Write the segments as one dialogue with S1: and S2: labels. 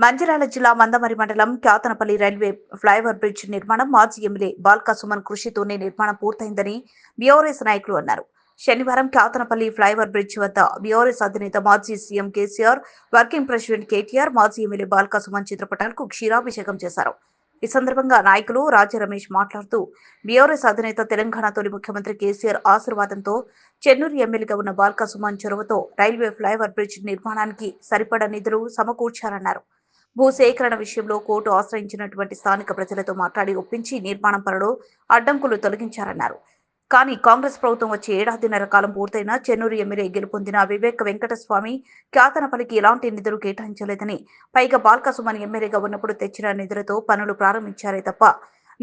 S1: మంచిర్యాల జిల్లా మందమరి మండలం Kyathanpalli railway flyover bridge నిర్మాణం మాజీ ఎమ్మెల్యే బాల్కా సుమన్ కృషితోనే నిర్మాణం పూర్తయిందని బీఆర్ఎస్ నాయకులు అన్నారు. శనివారం క్యాతనపల్లి ఫ్లైఓవర్ బ్రిడ్జ్ వద్ద బీఆర్ఎస్ అధినేత మాజీ CM KCR, working president KTR, మాజీ ఎమ్మెల్యే బాల్కా సుమన్ చిత్రపటాలకు క్షీరాభిషేకం చేశారు. ఈ సందర్భంగా నాయకులు రాజా రమేష్ మాట్లాడుతూ బీఆర్ఎస్ అధినేత తెలంగాణ తొలి ముఖ్యమంత్రి కేసీఆర్ ఆశీర్వాదంతో చెన్నూరు ఎమ్మెల్యేగా ఉన్న బాల్కా సుమన్ చొరవతో రైల్వే ఫ్లైఓవర్ బ్రిడ్జ్ నిర్మాణానికి సరిపడా నిధులు సమకూర్చారన్నారు. భూసేకరణ విషయంలో కోర్టు ఆశ్రయించినటువంటి స్థానిక ప్రజలతో మాట్లాడి ఒప్పించి నిర్మాణం పనులు అడ్డంకులు తొలగించారన్నారు. కానీ కాంగ్రెస్ ప్రభుత్వం వచ్చి ఏడాదిన్నర కాలం పూర్తయినా చెన్నూరు ఎమ్మెల్యే గెలుపొందిన వివేక వెంకటస్వామి క్యాతనపల్లికి ఎలాంటి నిధులు కేటాయించలేదని, పైగా బాల్కా సుమన్ ఎమ్మెల్యేగా ఉన్నప్పుడు తెచ్చిన నిధులతో పనులు ప్రారంభించారే తప్ప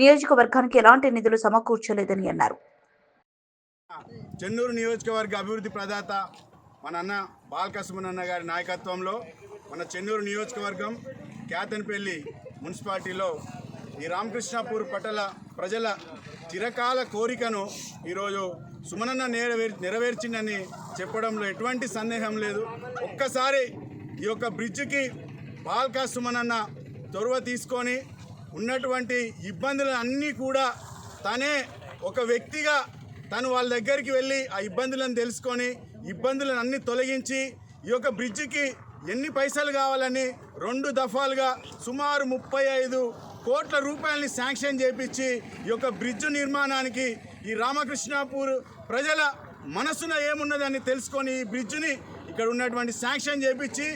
S1: నియోజకవర్గానికి ఎలాంటి నిధులు సమకూర్చలేదని అన్నారు.
S2: చెన్నూరు నియోజకవర్గ అభివృద్ధి ప్రదాత మన అన్న బాల్కా సుమన్ అన్న గారి నాయకత్వంలో మన చెన్నూరు నియోజకవర్గం క్యాతనపల్లి మున్సిపాలిటీలో ఈ రామకృష్ణాపూర్ పట్టణ ప్రజల చిరకాల కోరికను ఈరోజు సుమనన్న నెరవేర్చిందని చెప్పడంలో ఎటువంటి సందేహం లేదు. ఒక్కసారి ఈ యొక్క బ్రిడ్జికి బాల్కా సుమనన్న చొరవ తీసుకొని ఉన్నటువంటి ఇబ్బందులు అన్నీ కూడా తనే ఒక వ్యక్తిగా తను వాళ్ళ దగ్గరికి వెళ్ళి ఆ ఇబ్బందులను తెలుసుకొని ఇబ్బందులను అన్నీ తొలగించి ఈ యొక్క బ్రిడ్జికి ఎన్ని పైసలు కావాలని 2 దఫాలుగా సుమారు 35 కోట్ల రూపాయలని శాంక్షన్ చేపించి ఈ యొక్క బ్రిడ్జ్ నిర్మాణానికి ఈ రామకృష్ణాపూర్ ప్రజల మనసున ఏమున్నదని తెలుసుకొని ఈ బ్రిడ్జిని ఇక్కడ ఉన్నటువంటి శాంక్షన్ చేపించి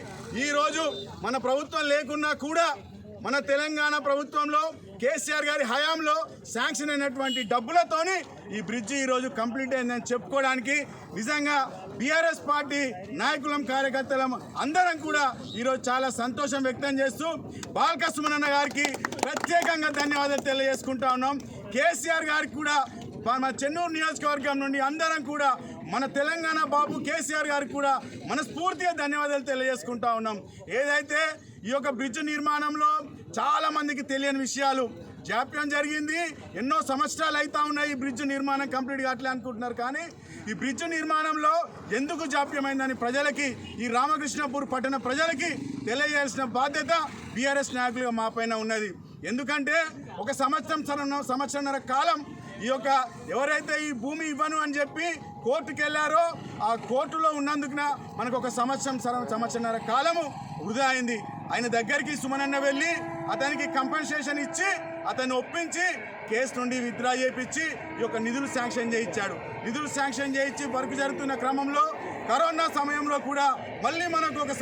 S2: ఈరోజు మన ప్రభుత్వం లేకున్నా కూడా మన తెలంగాణ ప్రభుత్వంలో కేసీఆర్ గారి హయాంలో శాంక్షన్ అయినటువంటి డబ్బులతోని ఈ బ్రిడ్జి ఈరోజు కంప్లీట్ అయిందని చెప్పుకోవడానికి నిజంగా బీఆర్ఎస్ పార్టీ నాయకులం కార్యకర్తలం అందరం కూడా ఈరోజు చాలా సంతోషం వ్యక్తం చేస్తూ బాల్కా సుమన్ అన్న గారికి ప్రత్యేకంగా ధన్యవాదాలు తెలియజేసుకుంటా ఉన్నాం. కేసీఆర్ గారికి కూడా మన చెన్నూరు నియోజకవర్గం నుండి అందరం కూడా మన తెలంగాణ బాబు కేసీఆర్ గారికి కూడా మనస్ఫూర్తిగా ధన్యవాదాలు తెలియజేసుకుంటా ఉన్నాం. ఏదైతే ఈ యొక్క బ్రిడ్జ్ నిర్మాణంలో చాలా మందికి తెలియని విషయాలు జాప్యం జరిగింది. ఎన్నో సంవత్సరాలు అవుతా ఉన్నాయి ఈ బ్రిడ్జ్ నిర్మాణం కంప్లీట్ కావట్లే అనుకుంటున్నారు. కానీ ఈ బ్రిడ్జ్ నిర్మాణంలో ఎందుకు జాప్యమైందని ప్రజలకి, ఈ రామకృష్ణాపూర్ పట్టణ ప్రజలకి తెలియజేయాల్సిన బాధ్యత బీఆర్ఎస్ నాయకులుగా మా పైన ఉన్నది. ఎందుకంటే ఒక సంవత్సరంన్నర కాలం ఈ యొక్క ఎవరైతే ఈ భూమి ఇవ్వను అని చెప్పి కోర్టుకు వెళ్ళారో ఆ కోర్టులో ఉన్నందుకున మనకు ఒక సంవత్సరంన్నర కాలము వృధా అయింది. ఆయన దగ్గరికి సుమనన్న వెళ్ళి అతనికి కంపెన్సేషన్ ఇచ్చి అతన్ని ఒప్పించి కేసు నుండి విత్డ్రా చేయించి ఈ యొక్క నిధులు శాంక్షన్ చేయించాడు. నిధులు శాంక్షన్ చేయించి వర్క్ జరుగుతున్న క్రమంలో కరోనా సమయంలో కూడా మళ్ళీ మనకు ఒక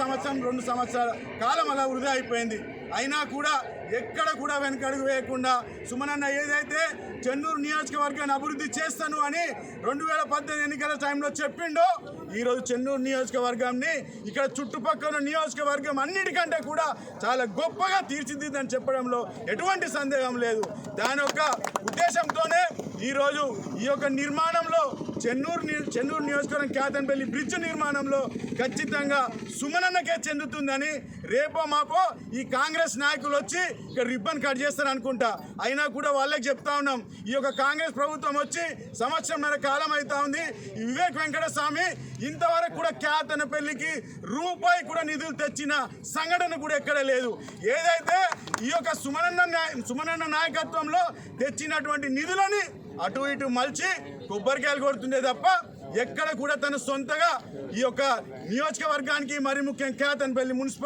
S2: 2 సంవత్సరాల కాలం అలా వృధా అయిపోయింది. అయినా కూడా ఎక్కడ కూడా వెనకడుగు వేయకుండా సుమనన్న ఏదైతే చెన్నూరు నియోజకవర్గాన్ని అభివృద్ధి చేస్తాను అని 2018 ఎన్నికల టైంలో చెప్పిండో ఈరోజు చెన్నూరు నియోజకవర్గాన్ని ఇక్కడ చుట్టుపక్కల నియోజకవర్గం అన్నిటికంటే కూడా చాలా గొప్పగా తీర్చిదిద్దని చెప్పడంలో ఎటువంటి సందేహం లేదు. దాని యొక్క ఉద్దేశంతోనే ఈరోజు ఈ యొక్క నిర్మాణంలో చెన్నూరు నియోజకవర్గం క్యాతనపల్లి బ్రిడ్జ్ నిర్మాణంలో ఖచ్చితంగా సుమనన్నకే చెందుతుందని రేపో మాపో ఈ కాంగ్రెస్ నాయకులు వచ్చి ఇక్కడ రిబ్బన్ కట్ చేస్తారు అనుకుంటా. అయినా కూడా వాళ్ళకి చెప్తా ఉన్నాం, ఈ యొక్క కాంగ్రెస్ ప్రభుత్వం వచ్చి 1.5 సంవత్సరం కాలం అవుతా ఉంది. ఈ వివేక్ వెంకటస్వామి ఇంతవరకు కూడా క్యాతనపల్లికి రూపాయి కూడా నిధులు తెచ్చిన సంఘటన కూడా ఎక్కడ లేదు. ఏదైతే ఈ యొక్క సుమనన్న నాయకత్వంలో తెచ్చినటువంటి నిధులని అటు ఇటు మలిచి కొబ్బరికాయలు కొడుతుండే తప్ప ఎక్కడ కూడా తన సొంతగా ఈ యొక్క నియోజకవర్గానికి మరి ముఖ్యం క్యాతనపల్లి మున్సిపల్